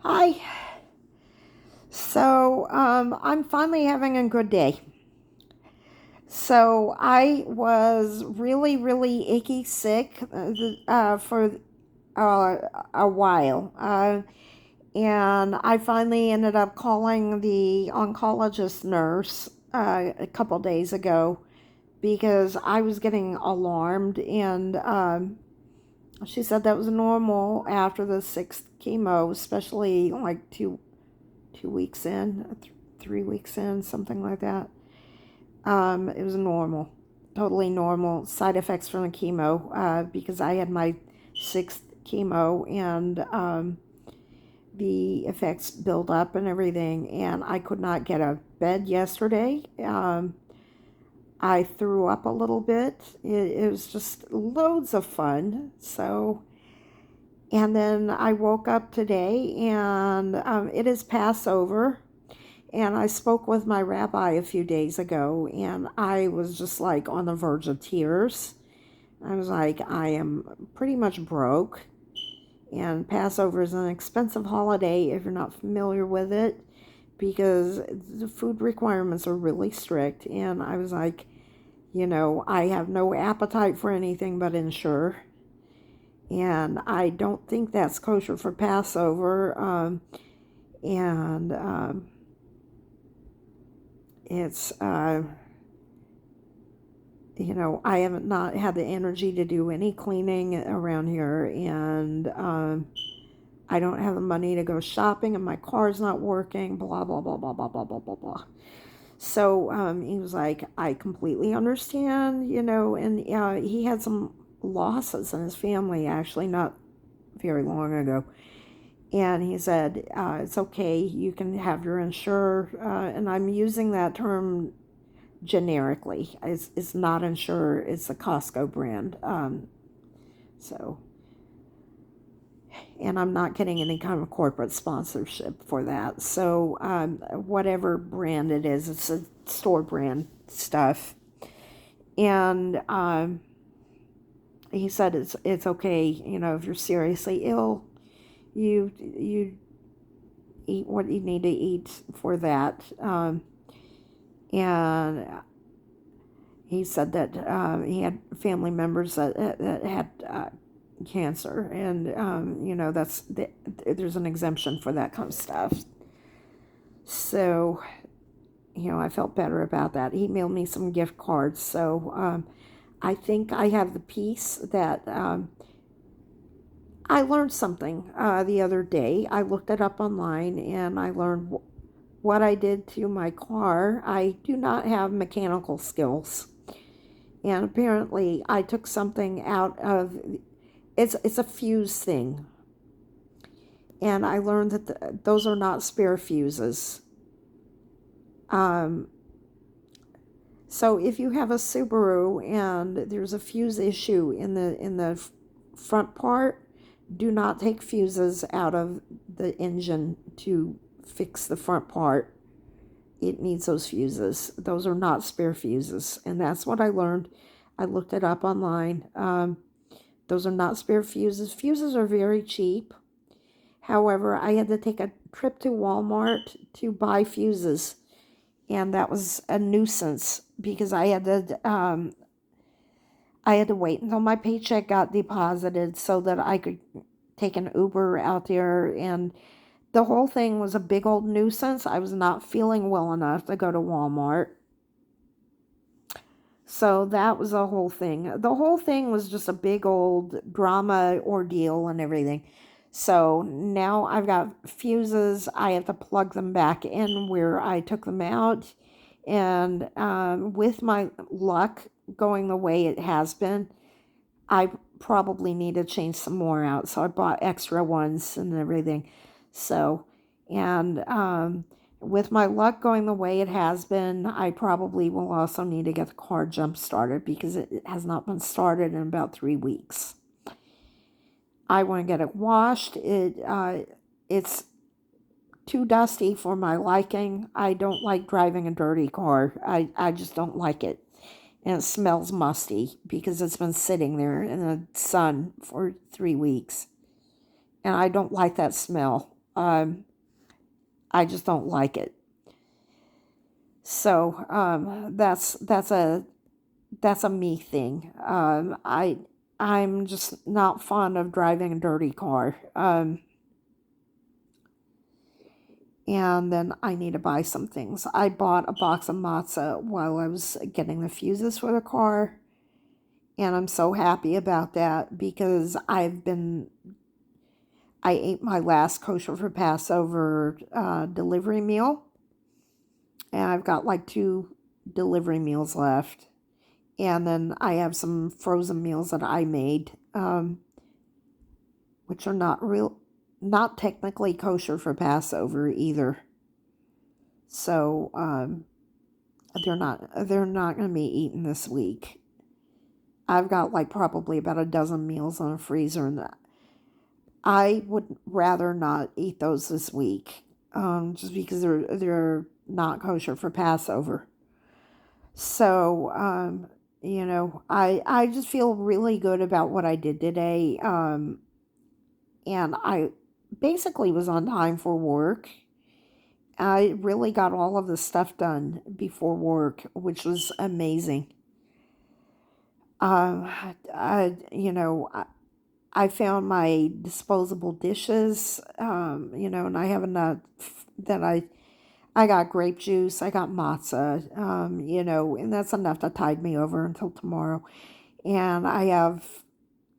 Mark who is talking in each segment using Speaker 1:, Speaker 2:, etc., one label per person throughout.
Speaker 1: Hi. I'm finally having a good day. So, I was really, really icky sick for a while. And I finally ended up calling the oncologist nurse a couple days ago because I was getting alarmed. And she said that was normal after the sixth chemo, especially like 2 weeks in, 3 weeks in, something like that. It was normal, totally normal side effects from the chemo because I had my sixth chemo and the effects build up and everything, and I could not get out of bed yesterday. I threw up a little bit. It was just loads of fun. And then I woke up today, and it is Passover. And I spoke with my rabbi a few days ago, and I was just like on the verge of tears. I was like, I am pretty much broke. And Passover is an expensive holiday if you're not familiar with it because the food requirements are really strict. And I was like, I have no appetite for anything but Ensure. And I don't think that's kosher for Passover. And it's I haven't not had the energy to do any cleaning around here, and I don't have the money to go shopping, and my car's not working. Blah blah blah blah blah blah blah blah blah. So he was like, I completely understand, and he had some losses in his family actually not very long ago. And he said, it's okay, you can have your insurer. And I'm using that term generically. It's not Ensure, it's a Costco brand. So, and I'm not getting any kind of corporate sponsorship for that. So, whatever brand it is, it's a store brand stuff. And he said it's okay, if you're seriously ill, you eat what you need to eat for that. And he said that he had family members that had cancer, and there's an exemption for that kind of stuff. So, I felt better about that. He mailed me some gift cards, so I think I have the piece that I learned something the other day. I looked it up online, and I learned what I did to my car. I do not have mechanical skills. And apparently I took something out of it's a fuse thing. And I learned that those are not spare fuses. Um, so if you have a Subaru and there's a fuse issue in the front part, do not take fuses out of the engine to fix the front part. It needs those fuses. Those are not spare fuses. And that's what I learned. I looked it up online. Those are not spare fuses. Fuses are very cheap. However, I had to take a trip to Walmart to buy fuses. And that was a nuisance because I had to wait until my paycheck got deposited so that I could take an Uber out there, and the whole thing was a big old nuisance. I was not feeling well enough to go to Walmart. So that was the whole thing. The whole thing was just a big old drama ordeal and everything. So now I've got fuses. I have to plug them back in where I took them out. And with my luck going the way it has been, I probably need to change some more out. So I bought extra ones and everything. So, and with my luck going the way it has been, I probably will also need to get the car jump started because it has not been started in about 3 weeks. I want to get it washed. It's too dusty for my liking. I don't like driving a dirty car. I just don't like it. And it smells musty because it's been sitting there in the sun for 3 weeks. And I don't like that smell. I just don't like it. So that's a me thing. I'm just not fond of driving a dirty car. And then I need to buy some things. I bought a box of matzah while I was getting the fuses for the car, and I'm so happy about that because I ate my last kosher for Passover delivery meal, and I've got like 2 delivery meals left. And then I have some frozen meals that I made, which are not technically kosher for Passover either. So they're not going to be eaten this week. I've got like probably about a dozen meals in a freezer, and I would rather not eat those this week, just because they're not kosher for Passover. So I just feel really good about what I did today, and I basically was on time for work. I really got all of the stuff done before work, which was amazing. Um, I found my disposable dishes, and I have enough that I got grape juice, I got matzah, and that's enough to tide me over until tomorrow. And I have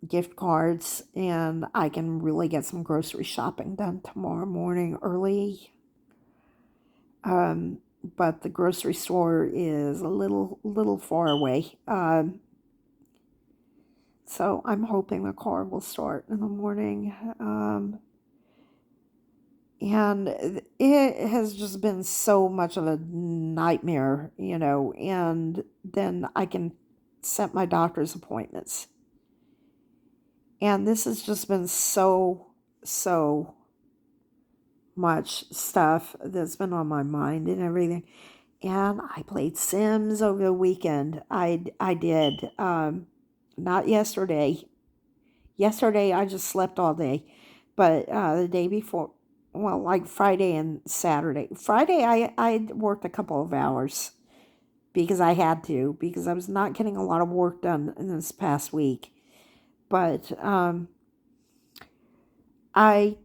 Speaker 1: gift cards, and I can really get some grocery shopping done tomorrow morning early. But the grocery store is a little far away. So I'm hoping the car will start in the morning. And it has just been so much of a nightmare, and then I can set my doctor's appointments. And this has just been so much stuff that's been on my mind and everything. And I played Sims over the weekend. I did. Not yesterday. Yesterday I just slept all day. But the day before, well, like Friday and Saturday. Friday I worked a couple of hours because I had to, because I was not getting a lot of work done in this past week. But I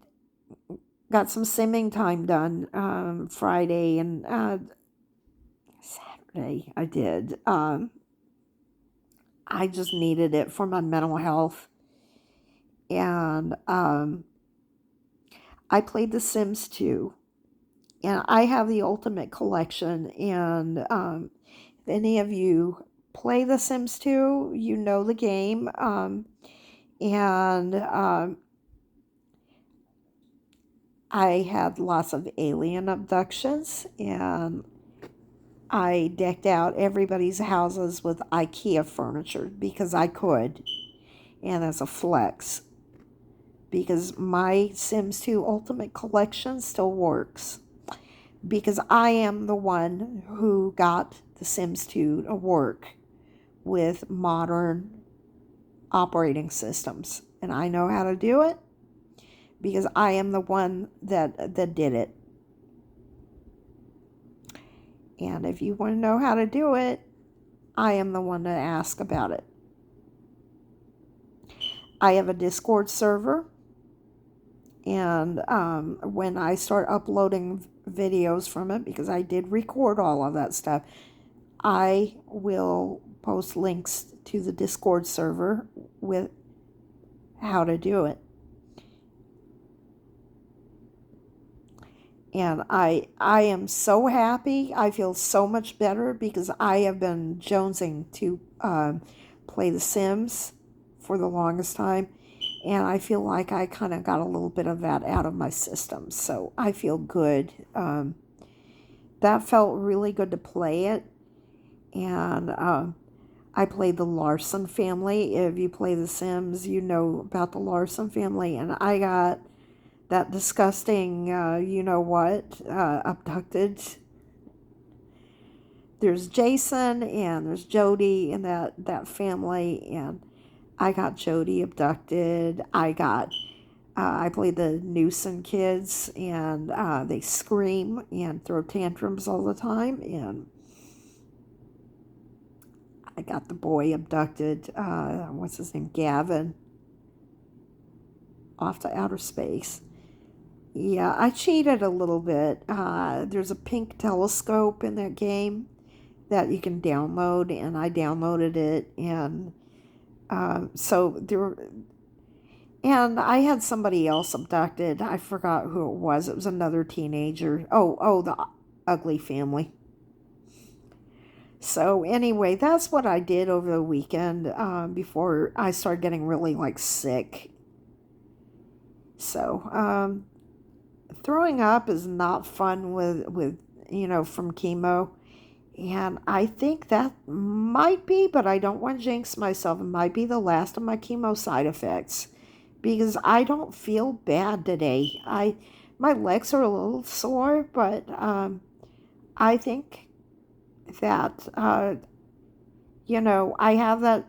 Speaker 1: got some simming time done Friday and Saturday I did. I just needed it for my mental health. And I played The Sims 2. And I have the Ultimate Collection. And if any of you play The Sims 2, you know the game. And I had lots of alien abductions. And I decked out everybody's houses with IKEA furniture because I could. And that's a flex, because my Sims 2 Ultimate Collection still works, because I am the one who got the Sims 2 to work with modern operating systems, and I know how to do it because I am the one that did it. And if you want to know how to do it, I am the one to ask about it. I have a Discord server, and when I start uploading videos from it, because I did record all of that stuff, I will post links to the Discord server with how to do it. And I am so happy. I feel so much better because I have been jonesing to play The Sims for the longest time. And I feel like I kind of got a little bit of that out of my system. So I feel good. That felt really good to play it. And I played the Larson family. If you play The Sims, you know about the Larson family. And I got that disgusting, abducted. There's Jason and there's Jody in that family. And I got Jody abducted. I got I play the Newson kids, and they scream and throw tantrums all the time. And I got the boy abducted. What's his name? Gavin, off to outer space. Yeah, I cheated a little bit. There's a pink telescope in that game that you can download, and I downloaded it, and so there. And I had somebody else abducted. I forgot who it was. It was another teenager. The ugly family. So anyway, that's what I did over the weekend before I started getting really like sick. So throwing up is not fun with from chemo. And I think that might be, but I don't want to jinx myself. It might be the last of my chemo side effects because I don't feel bad today. My legs are a little sore, but I think that I have that